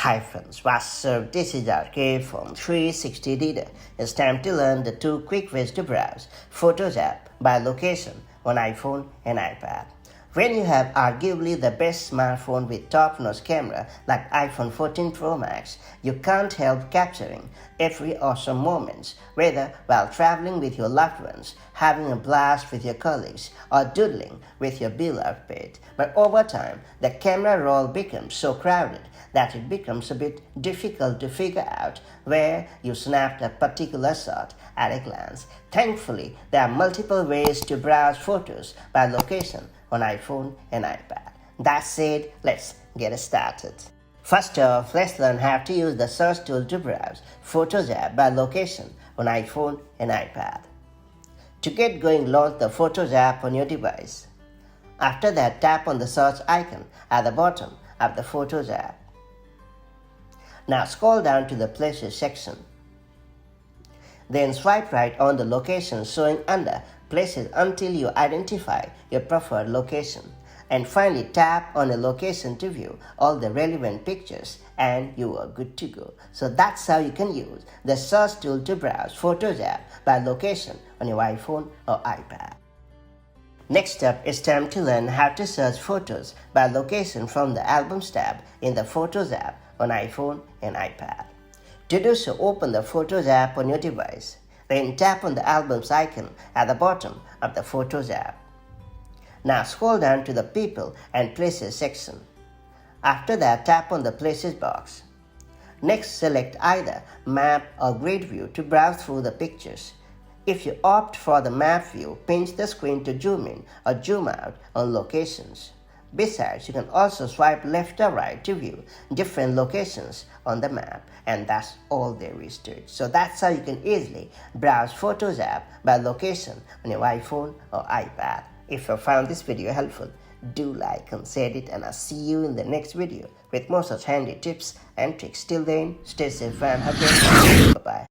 Hi friends, what's up? This is our iPhone 360 reader. It's time to learn the 2 quick ways to browse Photos app by location on iPhone and iPad. When you have arguably the best smartphone with top-notch camera like iPhone 14 Pro Max, you can't help capturing every awesome moment, whether while traveling with your loved ones, having a blast with your colleagues, or doodling with your beloved pet. But over time, the camera roll becomes so crowded that it becomes a bit difficult to figure out where you snapped a particular shot at a glance. Thankfully, there are multiple ways to browse photos by location on iPhone and iPad. That said, let's get started. First off, let's learn how to use the search tool to browse Photos app by location on iPhone and iPad. To get going, launch the Photos app on your device. After that, tap on the search icon at the bottom of the Photos app. Now scroll down to the Places section. Then swipe right on the location showing under Places until you identify your preferred location. And finally tap on a location to view all the relevant pictures and you are good to go. So that's how you can use the search tool to browse Photos app by location on your iPhone or iPad. Next up, it's time to learn how to search photos by location from the Albums tab in the Photos app on iPhone and iPad. To do so, open the Photos app on your device. Then tap on the Albums icon at the bottom of the Photos app. Now scroll down to the People and Places section. After that, tap on the Places box. Next, select either Map or Grid View to browse through the pictures. If you opt for the Map view, pinch the screen to zoom in or zoom out on locations. Besides, you can also swipe left or right to view different locations on the map, and that's all there is to it. So that's how you can easily browse Photos app by location on your iPhone or iPad. If you found this video helpful, do like and share it, and I'll see you in the next video with more such handy tips and tricks. Till then, stay safe and have a great day. Bye-bye.